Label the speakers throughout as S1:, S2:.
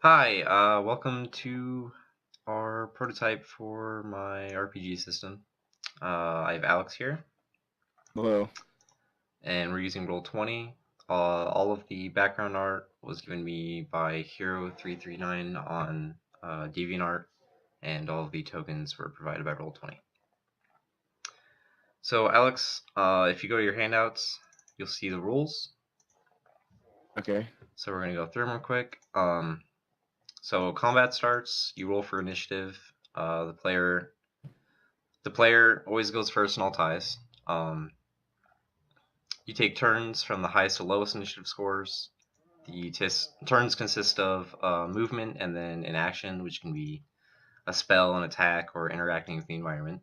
S1: Hi, welcome to our prototype for my RPG system. I have Alex here,
S2: Hello.
S1: and we're using Roll20. All of the background art was given me by Hero339 on DeviantArt, and all of the tokens were provided by Roll20. So, Alex, if you go to your handouts, you'll see the rules.
S2: Okay.
S1: So we're going to go through them real quick. So combat starts. You roll for initiative. The player always goes first in all ties. You take turns from the highest to lowest initiative scores. The turns consist of movement and then an action, which can be a spell, an attack, or interacting with the environment.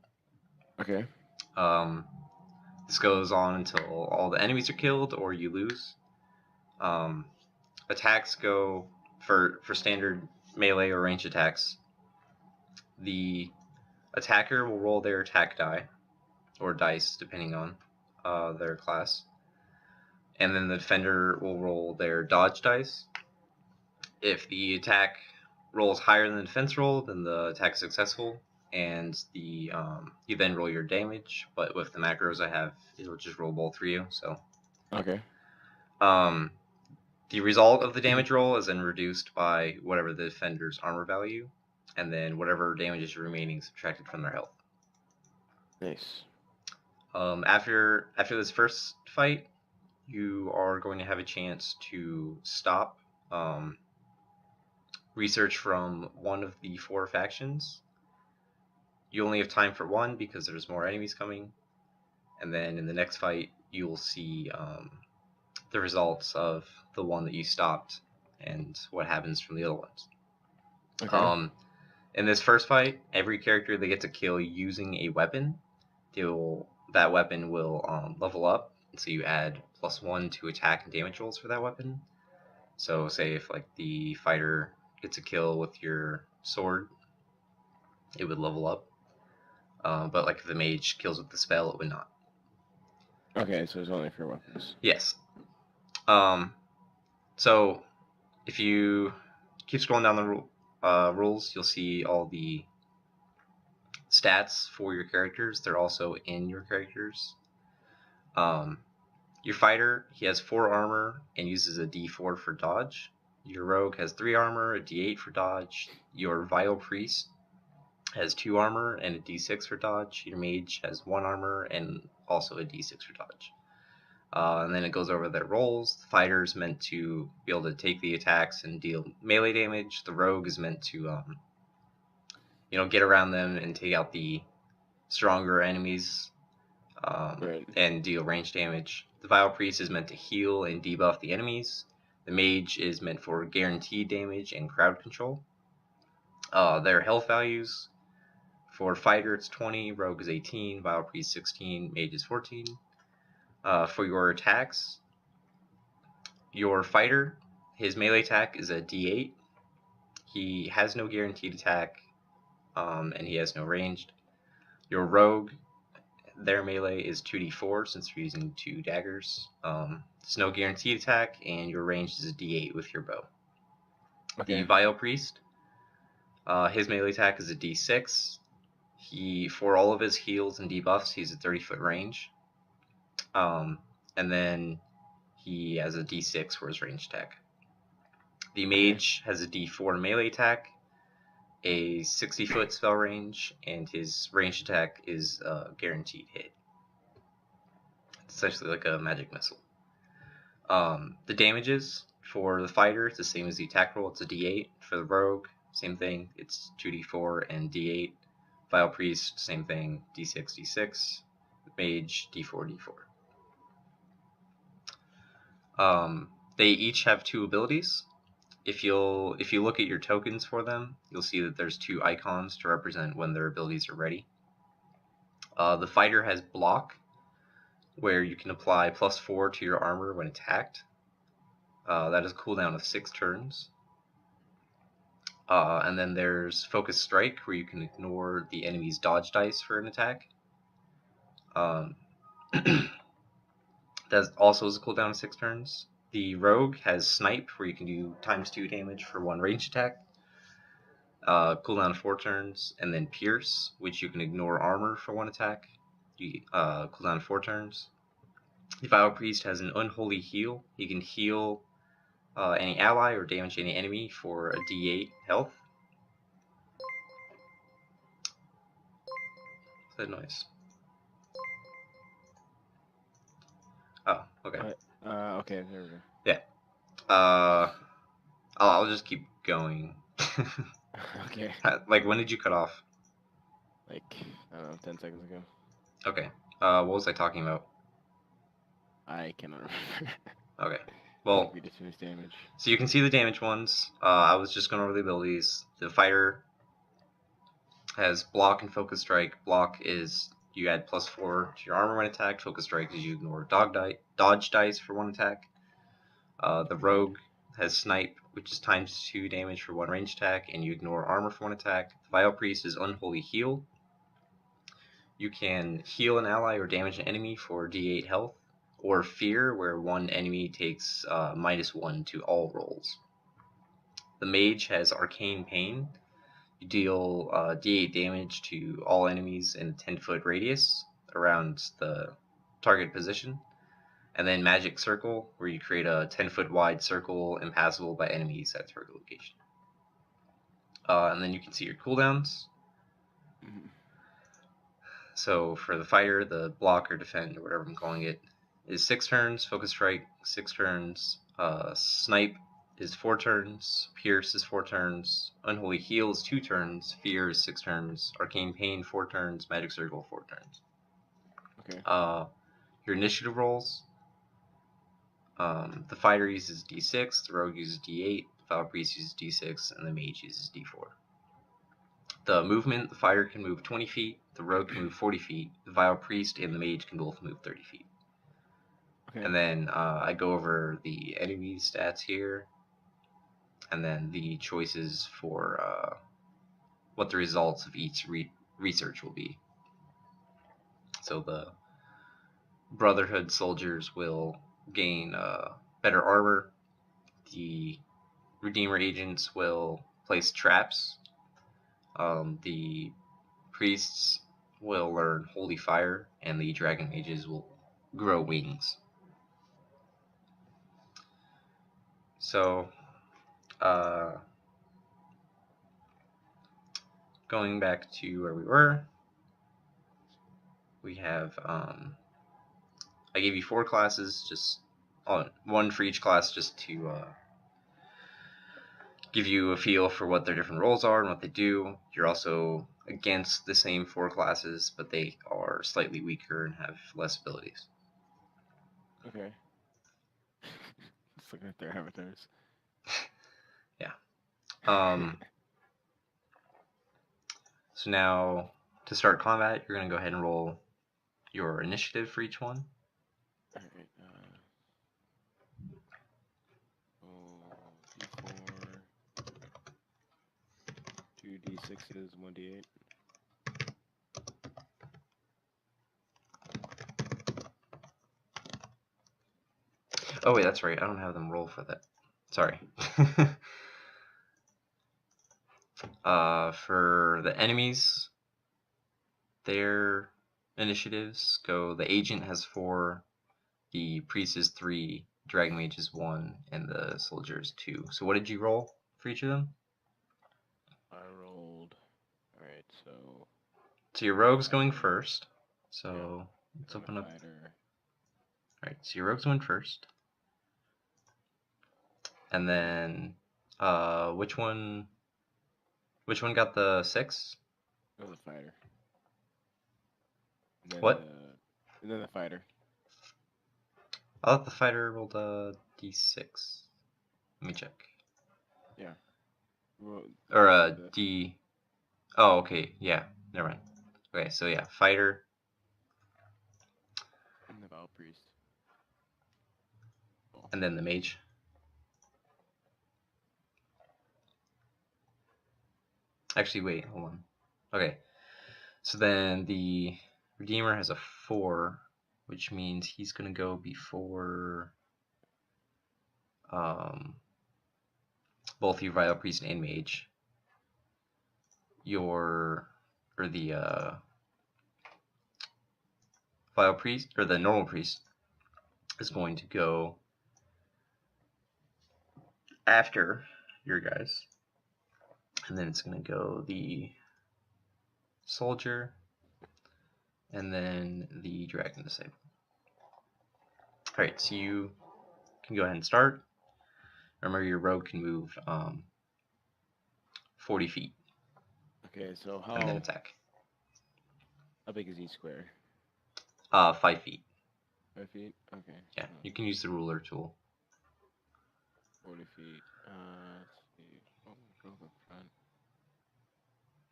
S2: Okay.
S1: Um, this goes on until all the enemies are killed or you lose. Um, Attacks go for standard melee or range attacks. The attacker will roll their attack die or dice, depending on their class. And then the defender will roll their dodge dice. If the attack rolls higher than the defense roll, then the attack is successful, and you then roll your damage. But with the macros I have, it'll just roll both for you. So
S2: Okay.
S1: um, the result of the damage roll is then reduced by whatever the defender's armor value, and then whatever damage is remaining subtracted from their health.
S2: Nice.
S1: After this first fight, you are going to have a chance to stop research from one of the four factions. You only have time for one because there's more enemies coming, and then in the next fight, you will see the results of the one that you stopped and what happens from the other ones.
S2: Okay.
S1: Um, in this first fight, every character they get to kill using a weapon, that weapon will level up. So you add +1 to attack and damage rolls for that weapon. So say if like the fighter gets a kill with your sword, it would level up. But like if the mage kills with the spell, it would not.
S2: Okay, so it's only for weapons.
S1: Yes. Um, so if you keep scrolling down the rules, you'll see all the stats for your characters. They're also in your characters. Um, your fighter, he has 4 armor and uses a D4 for dodge. Your rogue has 3 armor, a D8 for dodge. Your vile priest has 2 armor and a D6 for dodge. Your mage has 1 armor and also a D6 for dodge. And then it goes over their roles. The fighter is meant to be able to take the attacks and deal melee damage. The rogue is meant to, get around them and take out the stronger enemies
S2: Right.
S1: and deal range damage. The vile priest is meant to heal and debuff the enemies. The mage is meant for guaranteed damage and crowd control. Their health values: for fighter, it's 20, rogue is 18, vile priest 16, mage is 14. For your attacks, your fighter, his melee attack is a D8. He has no guaranteed attack, and he has no ranged. Your rogue, their melee is 2d4 since you're using 2 daggers. There's no guaranteed attack, and your ranged is a d8 with your bow. The
S2: Okay.
S1: vile priest, his melee attack is a d6. For all of his heals and debuffs, he's at 30-foot range. And then he has a d6 for his range attack. The mage has a d4 melee attack, a 60-foot spell range, and his range attack is a guaranteed hit. It's essentially like a magic missile. The damages for the fighter, it's the same as the attack roll. It's a d8. For the rogue, same thing. It's 2d4 and d8. Vile priest, same thing. d6, d6. Mage, d4, d4. They each have 2 abilities. If you look at your tokens for them, you'll see that there's 2 icons to represent when their abilities are ready. The fighter has block, where you can apply +4 to your armor when attacked. That is a cooldown of 6 turns. And then there's Focus Strike, where you can ignore the enemy's dodge dice for an attack. That also is a cooldown of 6 turns. The Rogue has Snipe, where you can do ×2 damage for 1 ranged attack. Cooldown 4 turns, and then Pierce, which you can ignore armor for 1 attack. Cooldown 4 turns. The Vile Priest has an Unholy Heal. He can heal any ally or damage any enemy for a D8 health. What's that noise? Oh, okay.
S2: Okay, there we go.
S1: Yeah. I'll just keep going.
S2: Okay.
S1: Like, when did you cut off?
S2: Like, I don't know, 10 seconds ago.
S1: Okay. What was I talking about?
S2: I cannot remember.
S1: Okay. Well,
S2: we just finished damage.
S1: So you can see the damage ones. I was just going over the abilities. The fighter has block and focus strike. Block is you add +4 to your armor when attacked. Focus strike is you ignore dodge dice for 1 attack. The rogue has snipe, which is ×2 damage for 1 range attack, and you ignore armor for 1 attack. The Vile Priest is unholy heal. You can heal an ally or damage an enemy for D8 health, or fear, where 1 enemy takes -1 to all rolls. The mage has arcane pain. You deal D8 damage to all enemies in a 10-foot radius around the target position. And then magic circle, where you create a 10-foot wide circle impassable by enemies at a target location. And then you can see your cooldowns.
S2: Mm-hmm.
S1: So for the fighter, the block or defend, or whatever I'm calling it, is 6 turns. Focus strike, 6 turns. Snipe is 4 turns. Pierce is 4 turns. Unholy heal is 2 turns. Fear is 6 turns. Arcane pain 4 turns. Magic circle 4 turns.
S2: Okay.
S1: Your initiative rolls. The fighter uses D6. The rogue uses D8. The Vile Priest uses D6, and the mage uses D4. The movement, the fighter can move 20 feet, the rogue can move 40 feet, the Vile Priest and the mage can both move 30 feet.
S2: Okay.
S1: And then I go over the enemy stats here, and then the choices for what the results of each research will be. So the Brotherhood soldiers will gain better armor. The Redeemer agents will place traps. The priests will learn Holy Fire, and the Dragon Mages will grow wings. So, going back to where we were, we have, I gave you 4 classes, just one for each class, just to give you a feel for what their different roles are and what they do. You're also against the same 4 classes, but they are slightly weaker and have less abilities.
S2: Okay. Just looking at their avatars.
S1: Yeah. So now, to start combat, you're going to go ahead and roll your initiative for each one.
S2: Alright, D4, 2 D6s, 1 D8.
S1: Oh wait, that's right. I don't have them roll for that. Sorry. For the enemies, their initiatives go. The agent has 4, the priest is 3, dragon mage is 1, and the soldier is 2. So what did you roll for each of them?
S2: I rolled. Alright, so.
S1: So your rogue's going first. So
S2: yeah.
S1: let's open up.
S2: Fighter.
S1: Alright, so your rogue's going first. And then, which one got the 6?
S2: Oh, the fighter. Then
S1: What?
S2: And then the fighter.
S1: I thought the fighter rolled a D6. Let me check.
S2: Yeah. Well,
S1: or a D. Oh, okay. Yeah. Never mind. Okay, so yeah, fighter.
S2: And the Vile Priest.
S1: Oh. And then the mage. Actually, wait, hold on. Okay. So then the Redeemer has a 4, which means he's going to go before both your Vile Priest and Mage. The Vile Priest, or the normal priest, is going to go after your guys. And then it's going to go the soldier, and then the dragon disciple. Alright, so you can go ahead and start. Remember, your rogue can move 40 feet.
S2: Okay, so
S1: And then attack.
S2: How big is each square?
S1: 5 feet.
S2: 5 feet? Okay.
S1: Yeah, you can use the ruler tool.
S2: 40 feet. Let's see. Oh, go up front.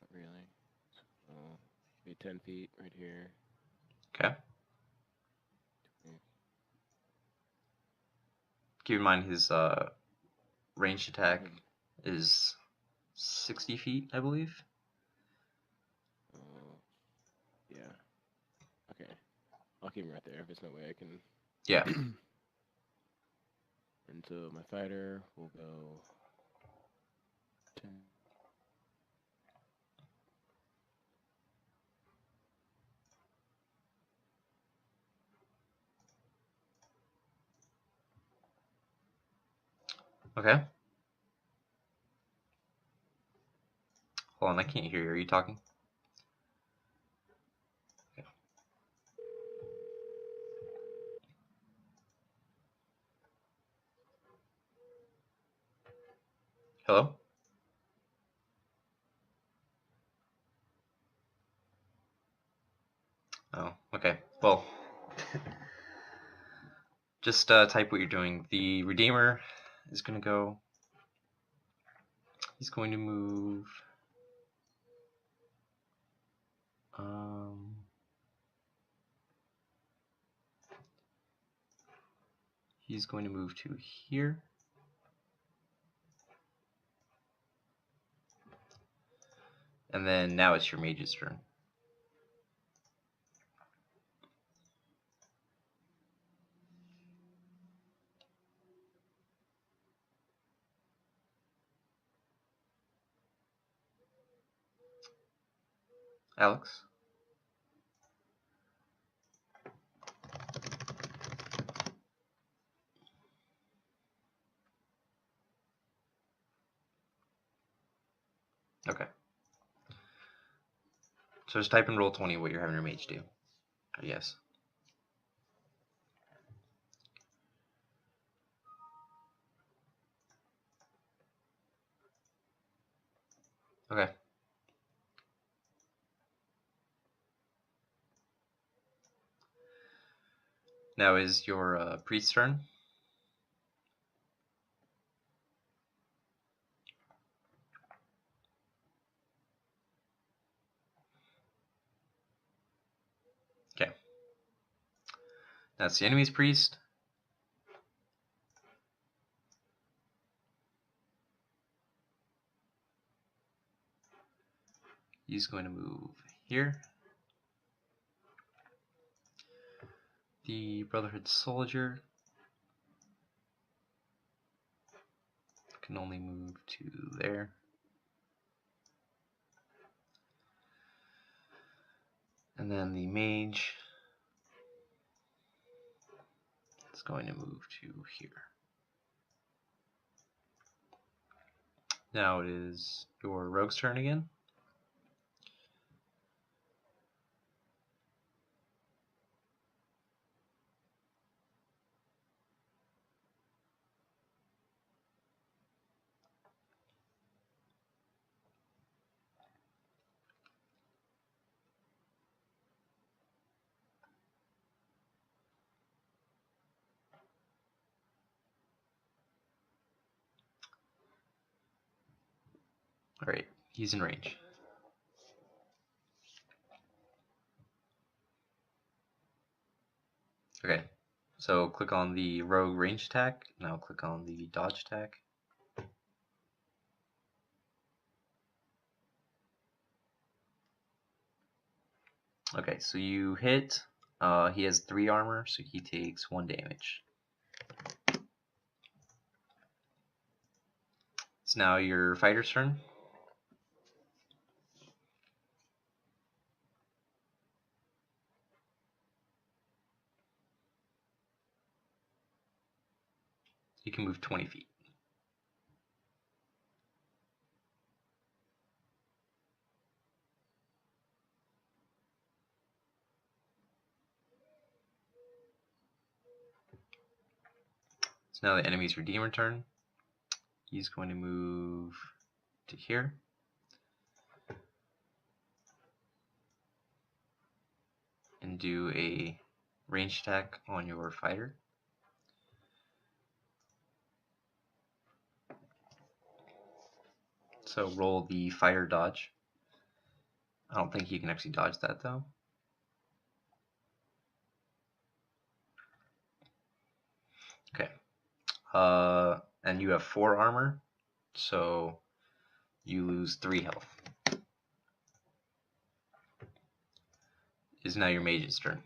S2: Not really. So, be 10 feet right here.
S1: Okay. Keep in mind his ranged attack is 60 feet, I believe.
S2: Yeah. Okay. I'll keep him right there if there's no way I can.
S1: Yeah.
S2: And so my fighter will go 10.
S1: Okay. Hold on, I can't hear you. Are you talking? Okay. Hello? Oh, okay. Well, just type what you're doing. The Redeemer is going to go. He's going to move. He's going to move to here. And then now it's your mage's turn. Alex? Okay. So just type in Roll20 what you're having your mage do. Yes. Okay. Now is your priest's turn. Okay. That's the enemy's priest. He's going to move here. The Brotherhood soldier can only move to there. And then the mage is going to move to here. Now it is your rogue's turn again. Alright, he's in range. Okay, so click on the rogue range attack. Now click on the dodge attack. Okay, so you hit. He has 3 armor, so he takes 1 damage. It's now your fighter's turn. You can move 20 feet. It's now the enemy's Redeemer turn. He's going to move to here. And do a range attack on your fighter. So roll the fighter dodge. I don't think you can actually dodge that though. Okay. And you have 4 armor, so you lose 3 health. Is now your mage's turn.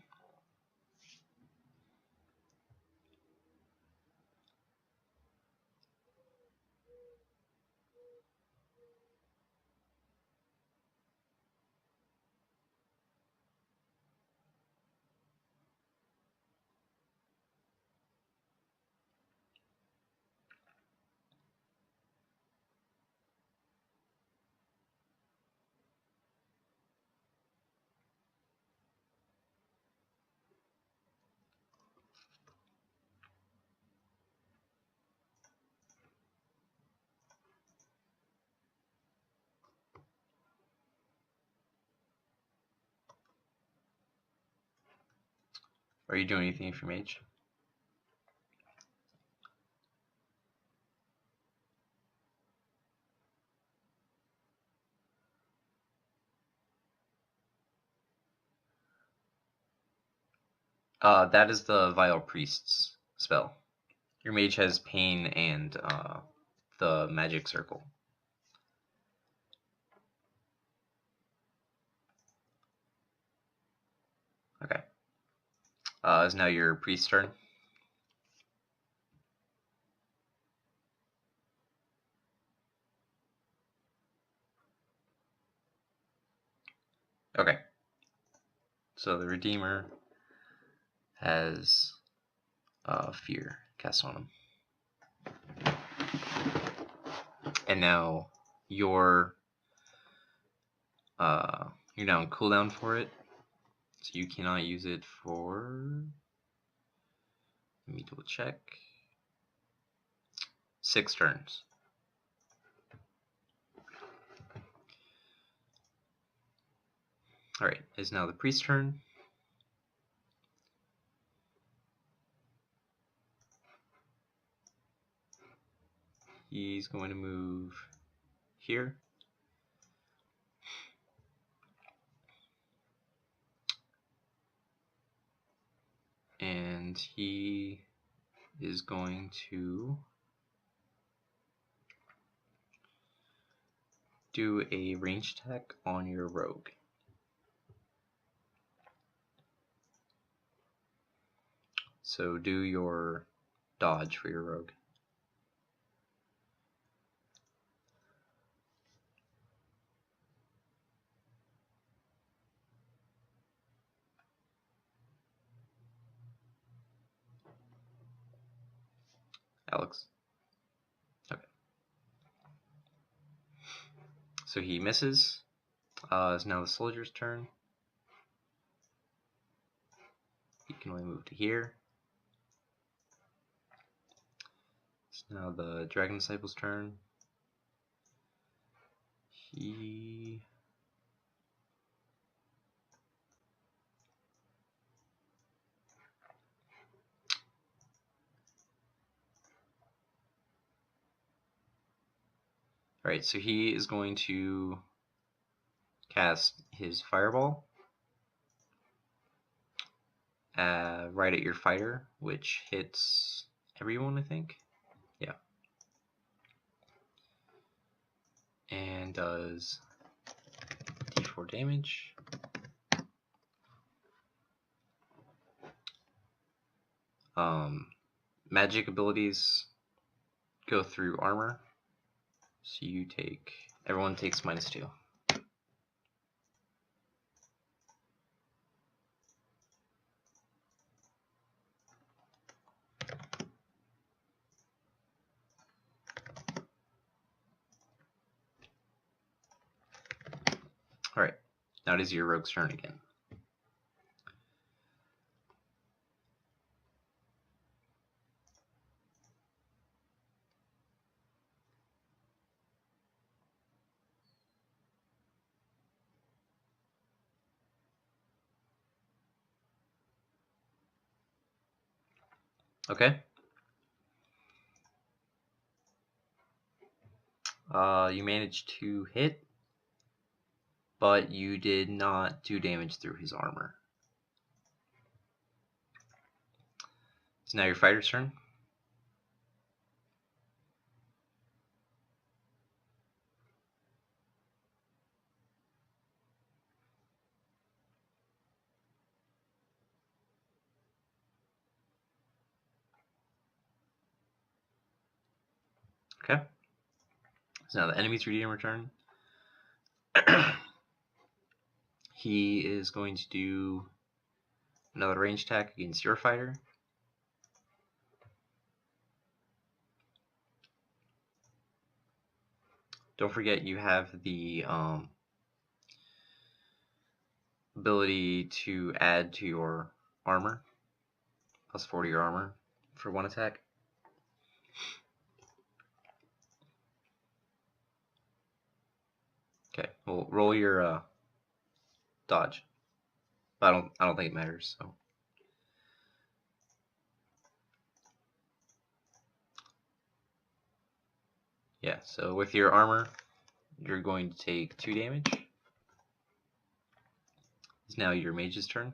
S1: Are you doing anything for mage? That is the Vile Priest's spell. Your mage has pain and the magic circle. Okay. Is now your priest's turn. Okay. So the Redeemer has Fear cast on him. And now you're now on cooldown for it. So you cannot use it for, let me double check, 6 turns. Alright, it's now the priest's turn. He's going to move here. And he is going to do a range attack on your rogue. So do your dodge for your rogue. Alex. Okay. So he misses. It's now the soldier's turn. He can only move to here. It's now the Dragon Disciple's turn. He... Alright, so he is going to cast his Fireball right at your fighter, which hits everyone, I think. Yeah. And does d4 damage. Magic abilities go through armor. So you take, everyone takes -2. Alright, now it is your rogue's turn again. Okay. You managed to hit, but you did not do damage through his armor. It's now your fighter's turn. Okay. So now the enemy's ready in return. He is going to do another range attack against your fighter. Don't forget you have the ability to add to your armor, +4 to your armor for one attack. Okay, well, roll your dodge. I don't think it matters. So yeah, so with your armor, you're going to take 2 damage. It's now your mage's turn.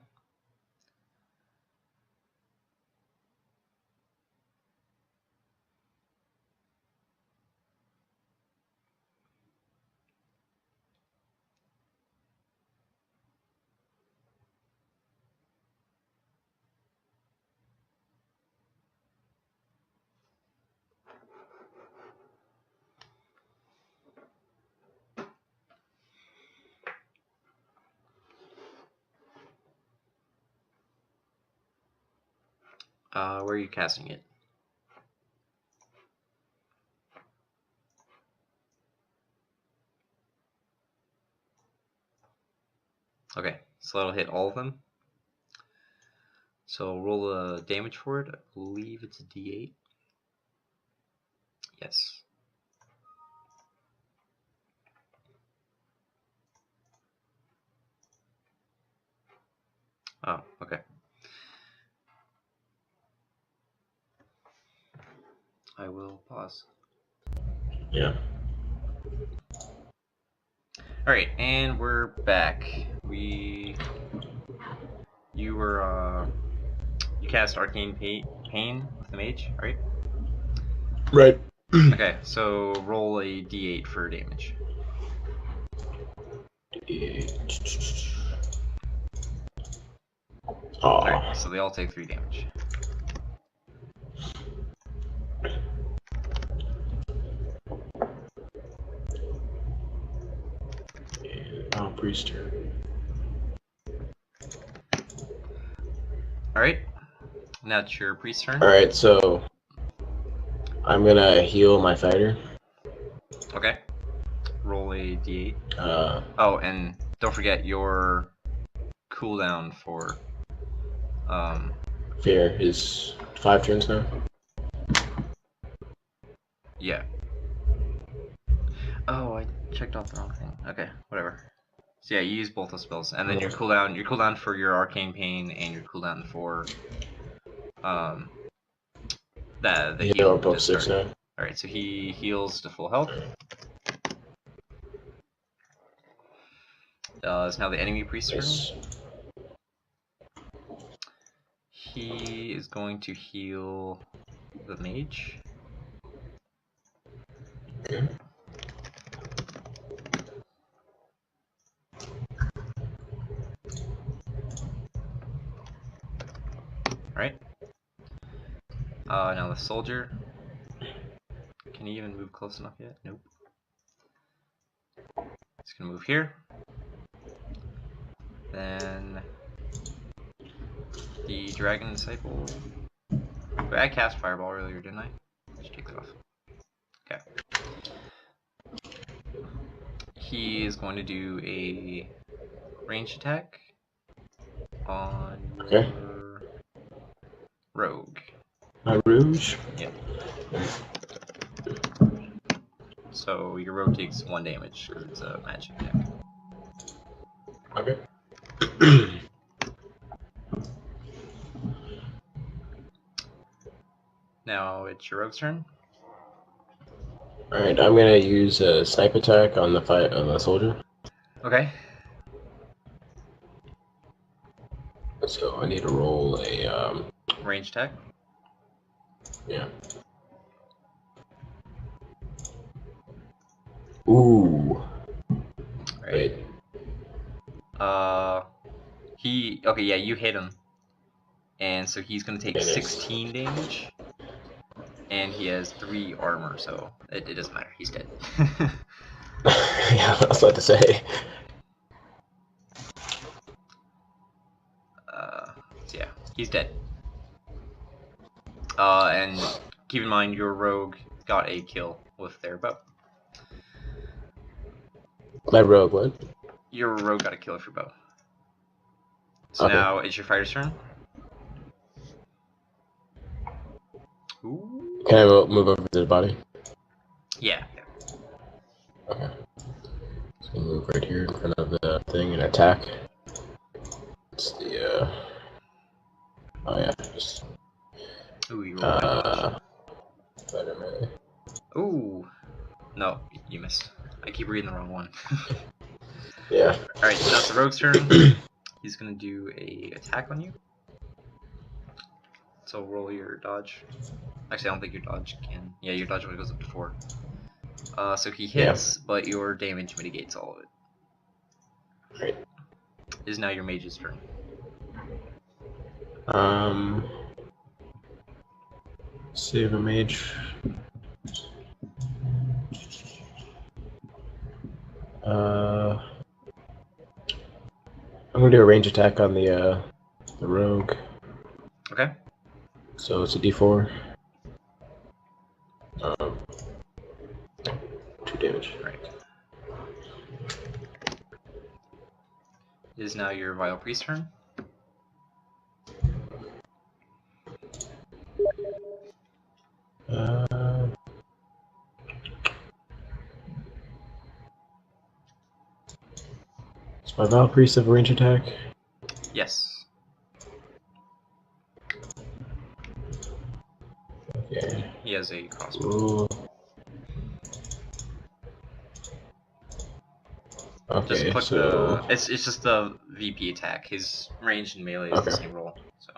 S1: Where are you casting it? Okay, so that'll hit all of them. So roll the damage for it. I believe it's a D8. Yes. Oh, okay. I will pause.
S3: Yeah.
S1: Alright, and we're back. You were, you cast Arcane Pain with the mage, right?
S3: Right.
S1: Okay, so roll a D8 for damage. Alright, so they all take 3 damage.
S3: Priest turn.
S1: Alright, now it's your priest turn.
S3: Alright, so I'm gonna heal my fighter.
S1: Okay. Roll a D8.
S3: Uh,
S1: Oh, and don't forget your cooldown for
S3: Fear is 5 turns now.
S1: yeah. Oh, I checked off the wrong thing. Okay, whatever. So yeah, you use both those spells, and then your cooldown for your Arcane Pain and your cooldown for the heal.
S3: Are both 6 now.
S1: All right, so he heals to full health. Is now the enemy priest turn.
S3: Yes.
S1: He is going to heal the mage.
S3: Okay.
S1: Alright. Now the soldier. Can he even move close enough yet? Nope. He's gonna move here. Then the Dragon Disciple. Wait, I cast Fireball earlier, didn't I? Just take that off. Okay. He is going to do a ranged attack on your rogue.
S3: My Rouge?
S1: Yeah. So your rogue takes 1 damage because it's a magic attack.
S3: Okay.
S1: Now it's your rogue's turn.
S3: Alright, I'm gonna use a snipe attack on the soldier.
S1: Okay.
S3: So I need to roll a
S1: Ranged attack.
S3: yeah. Ooh.
S1: Right.
S3: Wait.
S1: Okay, yeah, you hit him. And so he's gonna take
S3: It is.
S1: 16 damage. And he has 3 armor, so it doesn't matter. He's dead.
S3: Yeah, I was about to say.
S1: So yeah, he's dead. And keep in mind your rogue got a kill with their bow.
S3: My rogue, what?
S1: Your rogue got a kill with your bow. So
S3: Okay.
S1: now it's your fighter's turn. Ooh.
S3: Can I move over to the body?
S1: Yeah.
S3: Okay. So move right here in front of the thing and attack. It's the oh yeah, just
S1: Ooh, you rolled my dodge.
S3: Spider-Man.
S1: Ooh. No, you missed. I keep reading the wrong one.
S3: Yeah.
S1: Alright, so now it's the rogue's turn. He's gonna do a attack on you. So roll your dodge. Actually, I don't think your dodge can. Yeah, your dodge only goes up to 4. So he hits, but your damage mitigates all of it.
S3: Right.
S1: It is now your mage's turn.
S3: Save a mage. I'm gonna do a range attack on the rogue.
S1: Okay.
S3: So it's a D4. 2 damage.
S1: Right. It is now your Vile Priest turn.
S3: Is my Vile Priest have a range attack?
S1: Yes.
S3: Okay.
S1: He has a crossbow.
S3: Ooh.
S1: Just
S3: Okay,
S1: click
S3: so
S1: the. It's just the VP attack. His range and melee is the
S3: Okay.
S1: same roll. So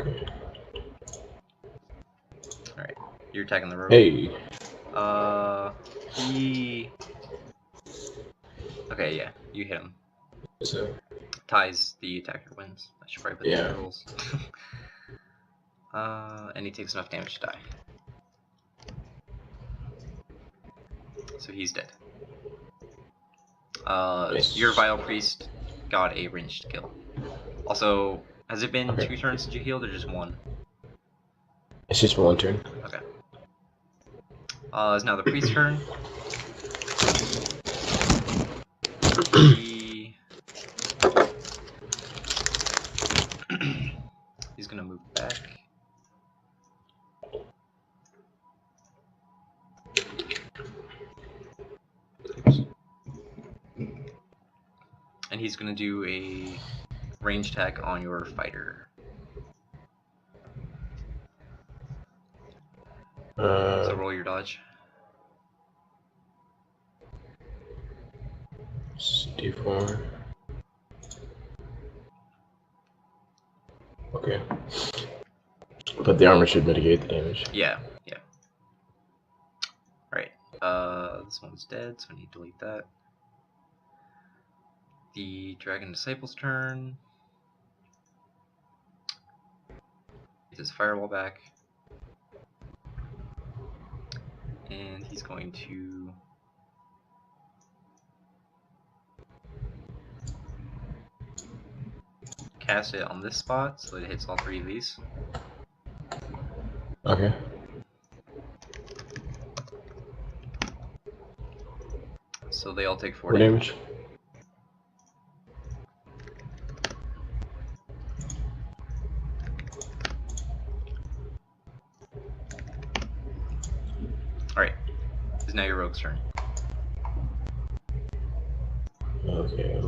S3: okay.
S1: alright. You're attacking the rogue.
S3: Hey.
S1: He. Okay, yeah, you hit him.
S3: So
S1: Ties, the attacker wins. I should probably put
S3: Yeah.
S1: the rules. And he takes enough damage to die. So he's dead.
S3: Nice.
S1: Your Vile Priest got a ranged kill. Also, has it been
S3: Okay.
S1: 2 turns since you healed, or just 1?
S3: It's just for 1 turn.
S1: Okay. It's now the priest's turn. He's gonna move back. Oops. And he's gonna do a range attack on your fighter. So roll your dodge.
S3: D4. Okay. But the armor should mitigate the damage.
S1: Yeah, yeah. Right. This one's dead, so I need to delete that. The Dragon Disciple's turn. Get his firewall back. and he's going to cast it on this spot so it hits all 3 of these.
S3: Okay.
S1: So they all take 4
S3: What
S1: damage.
S3: damage?
S1: Alright, it's now your rogue's turn.
S3: Okay.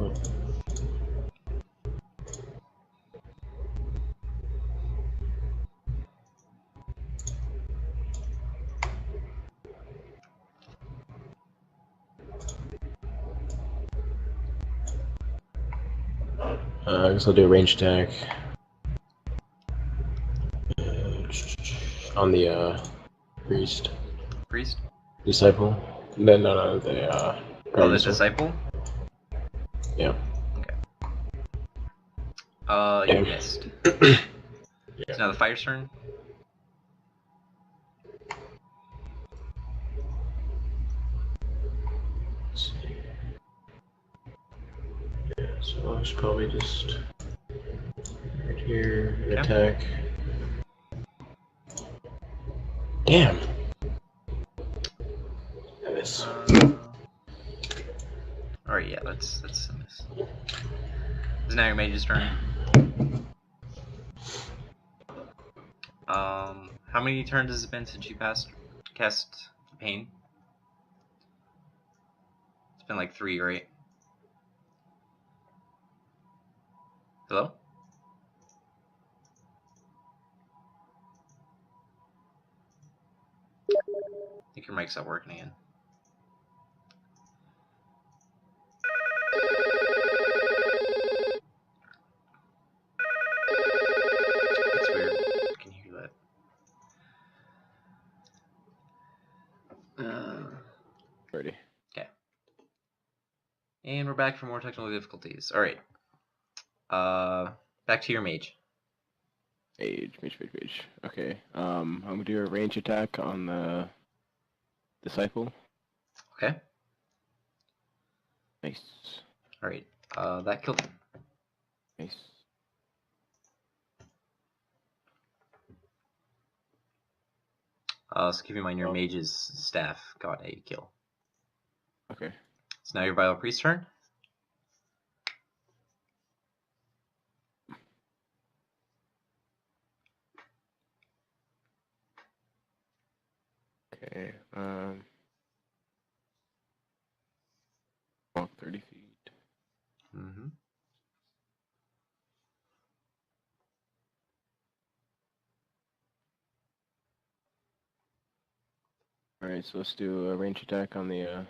S3: I guess I'll do a range attack. On the priest.
S1: Priest?
S3: Disciple. No, the
S1: Oh, the
S3: guardian sword.
S1: disciple?
S3: Yeah.
S1: Okay. You
S3: Damn.
S1: missed.
S3: Yeah.
S1: So now the fighter's turn.
S3: Let's see. Yeah, so I should probably just right here and
S1: Okay.
S3: attack. Damn. I miss.
S1: Alright, yeah, that's a miss. It's now your mage's turn. How many turns has it been since you cast Pain? It's been like 3, right? Hello? I think your mic's not working again. That's weird. I can hear that.
S2: Ready.
S1: Okay. And we're back for more technical difficulties. Alright. Back to your mage.
S2: Mage. Okay. I'm gonna do a range attack on the disciple.
S1: Okay.
S2: Nice.
S1: Alright. That killed him.
S2: Nice.
S1: So keep in mind your mage's staff got a kill.
S2: Okay.
S1: So now your Vile Priest turn.
S2: Okay. Walk 30 feet.
S1: Mm-hmm.
S2: Alright, so let's do a range attack on the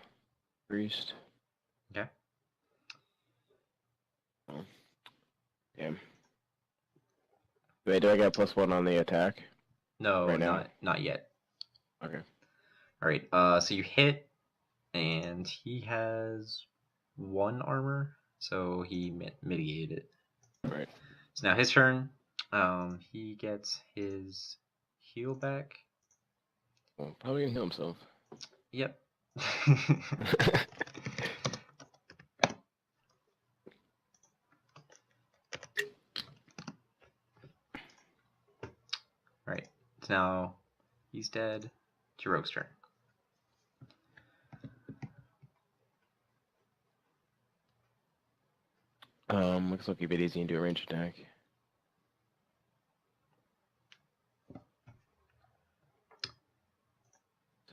S2: priest.
S1: Okay.
S2: Oh. Damn. Wait, do I get +1 on the attack?
S1: No,
S2: Right now?
S1: not yet.
S2: Okay.
S1: Alright, so you hit, and he has 1 armor, so he mitigated it.
S2: Right.
S1: So now his turn. He gets his heal back.
S2: Well, probably gonna heal himself.
S1: Yep. Alright, so now he's dead. It's your rogue's turn.
S2: Looks like keep it easy and do a range attack.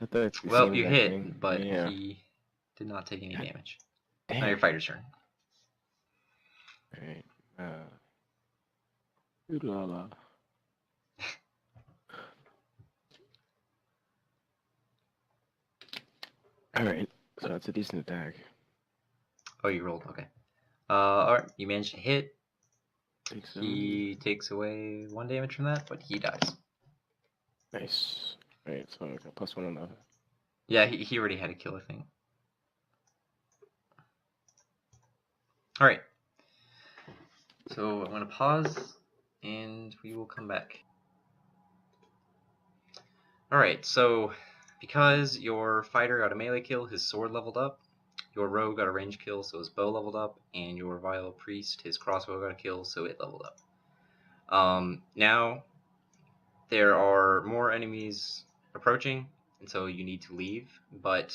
S2: Is that the
S1: Well,
S2: same
S1: you
S2: exact
S1: hit,
S2: thing?
S1: but
S2: Yeah.
S1: he did not take any damage.
S2: Damn.
S1: Now your fighter's turn.
S2: Alright. Oodalala. Alright, so that's a decent attack.
S1: Oh, you rolled, okay. Alright, you managed to hit.
S2: Takes some.
S1: He takes away 1 damage from that, but he dies.
S2: Nice. Alright, so I got +1 on the.
S1: Yeah, he already had a kill, I think. Alright. So I'm going to pause, and we will come back. Alright, so Because your fighter got a melee kill, his sword leveled up. Your rogue got a range kill, so his bow leveled up. And your vile priest, his crossbow got a kill, so it leveled up. Now, there are more enemies approaching, and so you need to leave. But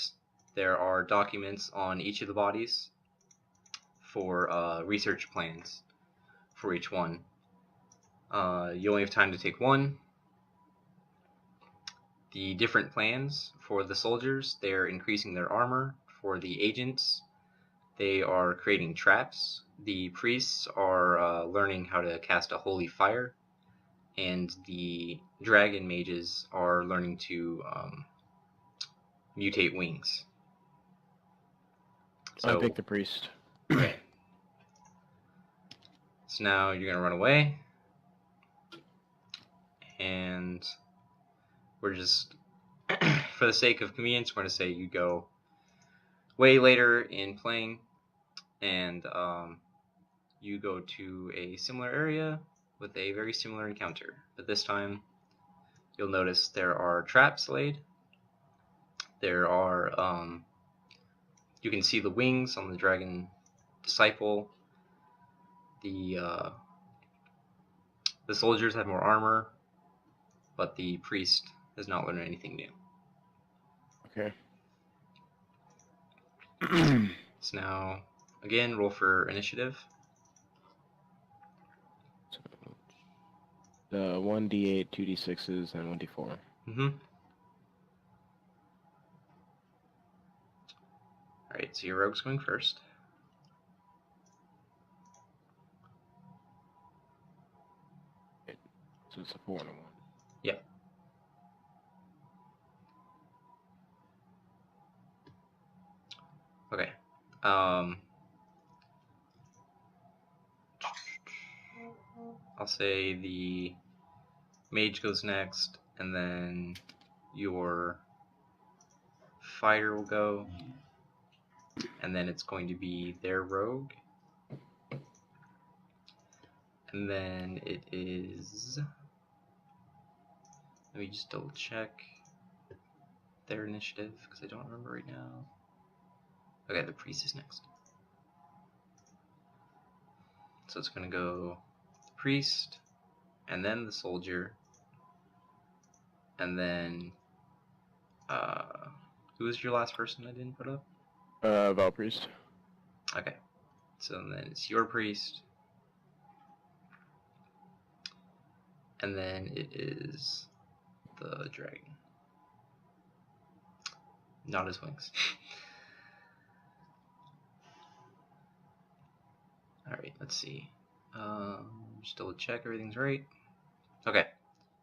S1: there are documents on each of the bodies for research plans for each one. You only have time to take one. The different plans for the soldiers, they're increasing their armor. For the agents, they are creating traps. The priests are learning how to cast a holy fire. And the dragon mages are learning to mutate wings.
S2: I pick the priest.
S1: Okay. So now you're going to run away. And we're just, for the sake of convenience, we're going to say you go way later in playing, and you go to a similar area with a very similar encounter. But this time, you'll notice there are traps laid. There are, you can see the wings on the dragon disciple. The soldiers have more armor, but the priest has not learned anything new.
S2: Okay.
S1: So now, again, roll for initiative.
S2: So, the 1d8, 2d6s, and 1d4.
S1: Mm-hmm. Alright, so your rogue's going first.
S2: So it's a 4 and a 1.
S1: Yep. Okay. I'll say the mage goes next, and then your fighter will go, and then it's going to be their rogue. And then it is... Let me just double check their initiative, because I don't remember right now. Okay, the priest is next. So it's going to go the priest, and then the soldier, and then... who was your last person I didn't put up?
S2: Val priest.
S1: Okay. So then it's your priest. And then it is the dragon. Not his wings. Alright, let's see. Just double check everything's right. Okay.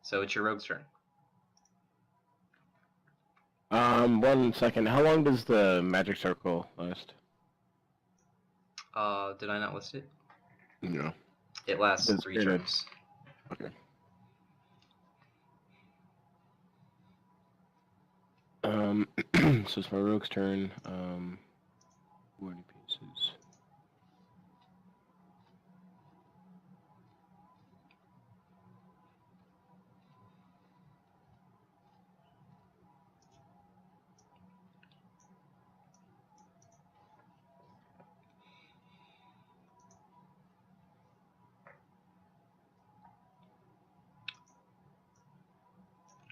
S1: So it's your rogue's turn.
S2: 1 second. How long does the magic circle last?
S1: Did I not list it?
S2: No.
S1: It lasts
S2: It's
S1: 3
S2: created.
S1: turns.
S2: Okay. So it's my rogue's turn. 40 pieces.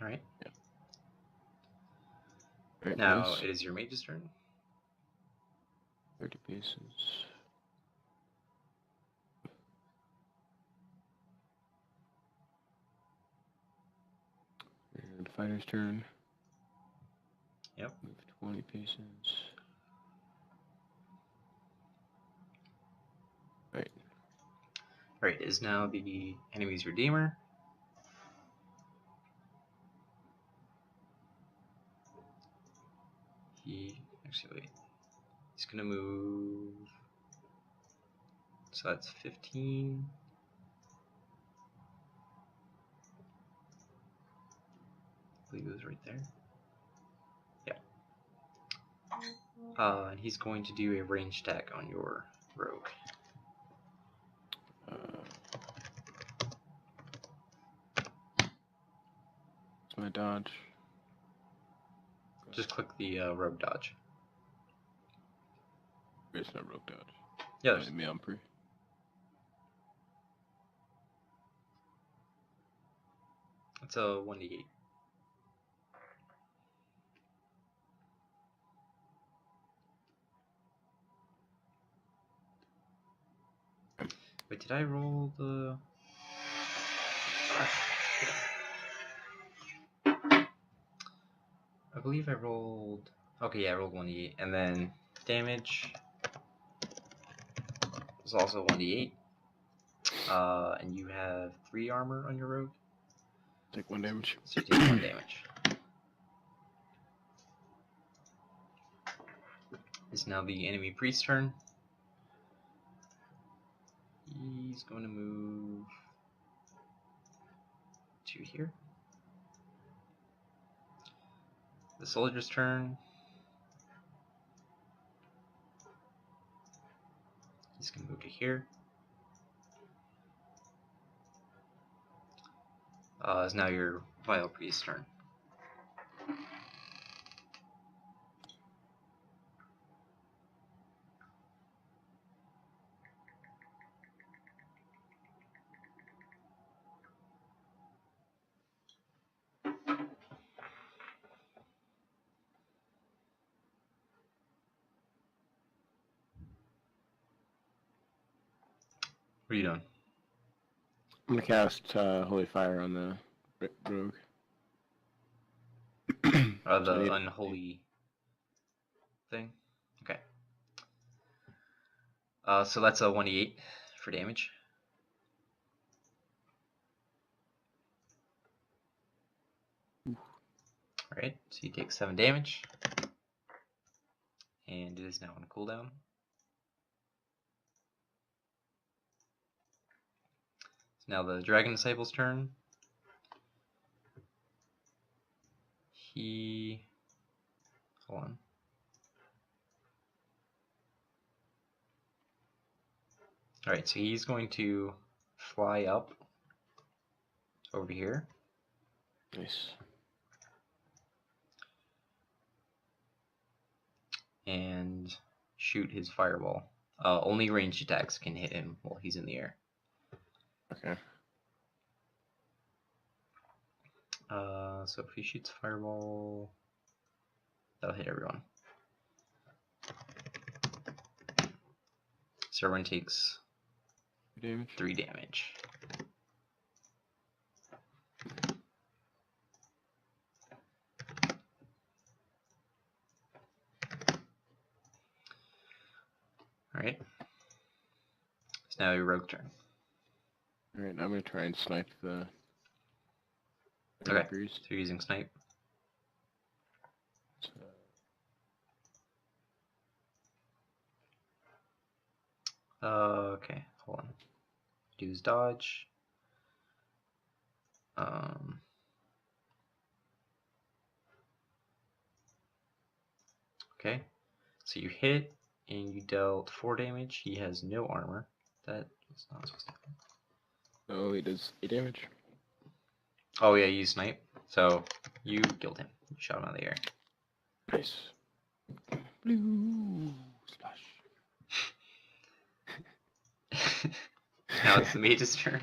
S1: Alright.
S2: Yeah. Right,
S1: Now
S2: nice.
S1: it is your mage's turn.
S2: 30 pieces. And fighter's turn.
S1: Yep.
S2: Move 20 pieces. Right.
S1: Alright, is now the enemy's redeemer. Actually, wait. He's gonna move. So that's 15. I believe it was right there. Yeah. And he's going to do a range attack on your rogue.
S2: It's my dodge.
S1: Just click the rogue dodge.
S2: It's not rogue dodge.
S1: Yeah, there's
S2: Me on pre.
S1: it's a 1d8. Wait, did I roll the? I believe I rolled. Okay, yeah, I rolled 1d8, and then damage was also 1d8. And you have 3 armor on your rogue.
S2: Take 1 damage.
S1: So you take 1 damage. It's now the enemy priest's turn. He's going to move to here. The soldier's turn. He's going to move to here. It's now your vile priest's turn. What are you doing?
S2: I'm gonna cast Holy Fire on the rogue.
S1: The unholy thing? Okay. So that's a 1d8 for damage. Alright, so you take 7 damage. And it is now on cooldown. It's now the Dragon Disciple's turn. Hold on. Alright, so he's going to fly up over here.
S2: Nice.
S1: And shoot his fireball. Only ranged attacks can hit him while he's in the air.
S2: Okay.
S1: So if he shoots fireball, that'll hit everyone. So everyone takes 3 damage. Alright. It's now your rogue turn.
S2: Alright, I'm gonna try and snipe the.
S1: Okay, so you're using snipe. Okay, hold on. Do his dodge. Okay, so you hit and you dealt 4 damage. He has no armor. That was not supposed to happen.
S2: Oh, he does 8 damage.
S1: Oh yeah, you snipe. So you killed him. You shot him out of the air.
S2: Nice. Blue splash.
S1: Now it's the mage's turn.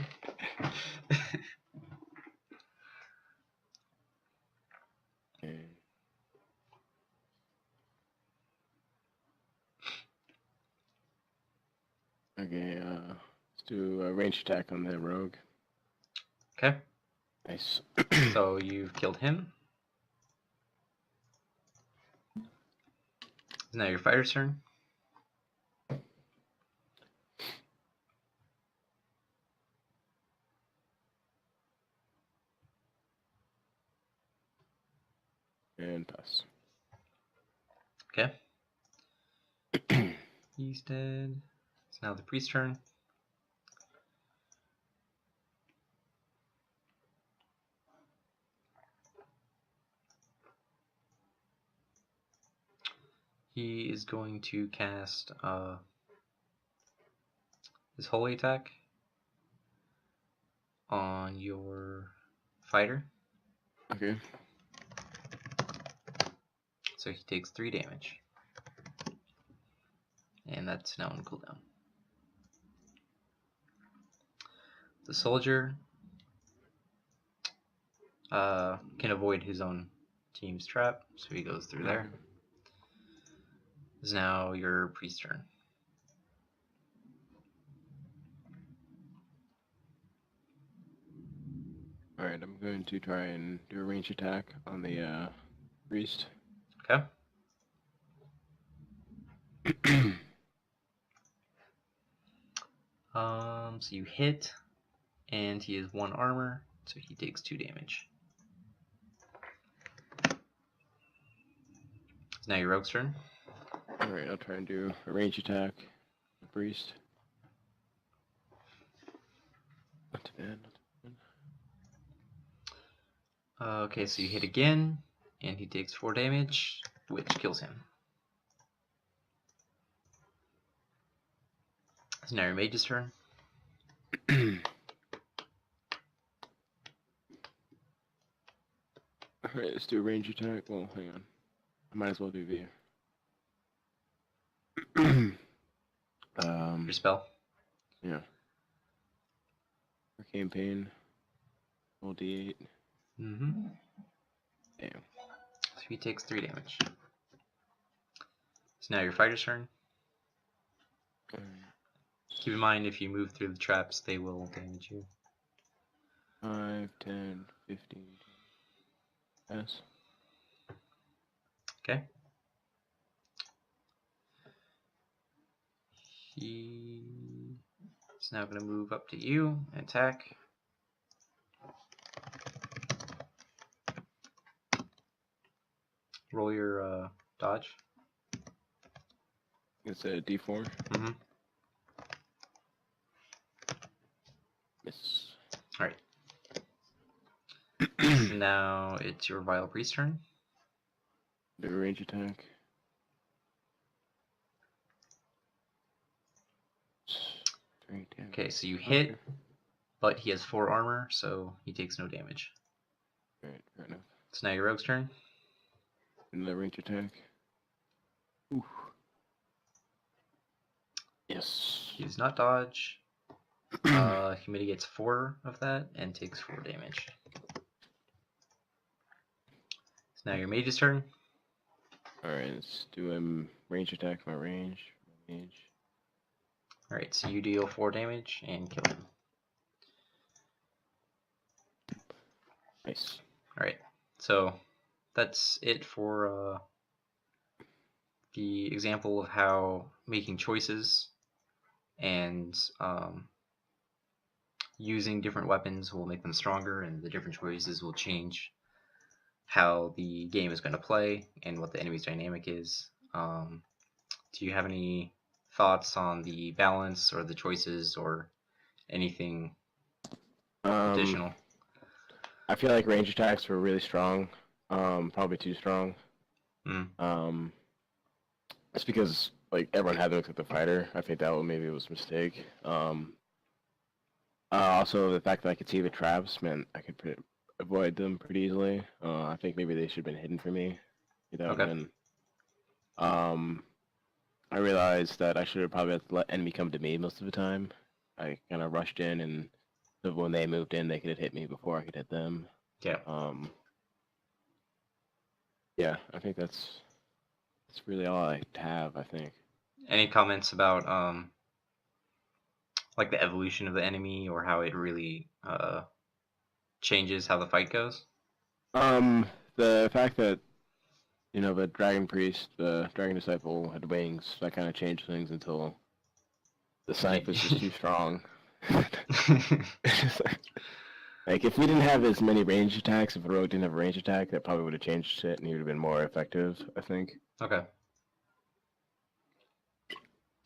S2: Okay, let's do a range attack on the rogue.
S1: Okay.
S2: Nice.
S1: So you've killed him. It's now your fighter's turn.
S2: And pass.
S1: Okay. He's dead. It's now the priest's turn. He is going to cast his holy attack on your fighter.
S2: Okay.
S1: so he takes 3 damage. And that's now on cooldown. The soldier can avoid his own team's trap, so he goes through there. Is now your priest turn.
S2: Alright, I'm going to try and do a range attack on the priest.
S1: Okay. So you hit, and he has 1 armor, so he takes 2 damage. It's now your rogue's turn.
S2: Alright, I'll try and do a range attack on the priest. Not too bad, not too bad.
S1: Okay, so you hit again, and he takes 4 damage, which kills him. It's now your mage's turn.
S2: Alright, let's do a range attack. Well, hang on. I might as well do the
S1: Your spell.
S2: yeah. Arcane Pain. Roll D8.
S1: Mm-hmm.
S2: Damn.
S1: So he takes 3 damage. So now your fighter's turn.
S2: Alright.
S1: Keep in mind, if you move through the traps, they will damage you.
S2: 5, 10, 15. Pass.
S1: Okay. He's now going to move up to you and attack. Roll your dodge.
S2: It's a D4.
S1: Mm-hmm.
S2: Miss.
S1: All right. Now it's your Vile Priest turn.
S2: Do a range attack.
S1: Okay, so you hit, but he has 4 armor, so he takes no damage.
S2: Alright, fair enough.
S1: It's now your rogue's turn.
S2: Another range attack. Oof. Yes.
S1: He does not dodge. He mitigates 4 of that and takes 4 damage. It's now your mage's turn.
S2: Alright, let's do a range attack. My range.
S1: Alright, so you deal 4 damage and kill him.
S2: Nice.
S1: Alright, so that's it for the example of how making choices and using different weapons will make them stronger, and the different choices will change how the game is going to play and what the enemy's dynamic is. Do you have any thoughts on the balance or the choices or anything additional?
S2: I feel like range attacks were really strong. Probably too strong.
S1: Mm.
S2: It's because like everyone had to look at the fighter. I think that maybe was a mistake. Also, the fact that I could see the traps meant I could avoid them pretty easily. I think maybe they should have been hidden for me.
S1: Okay.
S2: I realized that I should have probably let enemy come to me most of the time. I kind of rushed in, and so when they moved in, they could have hit me before I could hit them.
S1: Yeah.
S2: Yeah, I think that's really all I have, I think.
S1: Any comments about like the evolution of the enemy or how it really changes how the fight goes?
S2: The fact that the Dragon Priest, the Dragon Disciple had wings, that kind of changed things until the Scythe was just too strong. Like, if we didn't have as many range attacks, if the rogue didn't have a range attack, that probably would have changed it, and he would have been more effective, I think.
S1: Okay.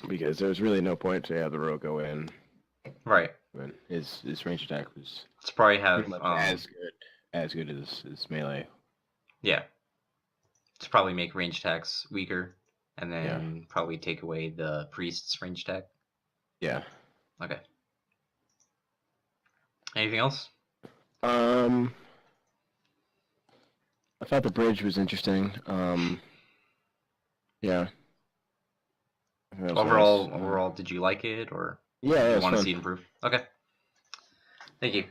S2: Because there was really no point to have the rogue go in.
S1: Right.
S2: When his range attack was
S1: Let's probably have
S2: pretty much as good as melee.
S1: Yeah. Let's probably make range attacks weaker, and then probably take away the priest's range attack.
S2: Yeah.
S1: Okay. Anything else?
S2: I thought the bridge was interesting. Yeah. I think that was
S1: Overall,
S2: nice.
S1: overall, did you like it, or
S2: Yeah,
S1: do you
S2: it's
S1: want to
S2: fun.
S1: see it improve? Okay. Thank you.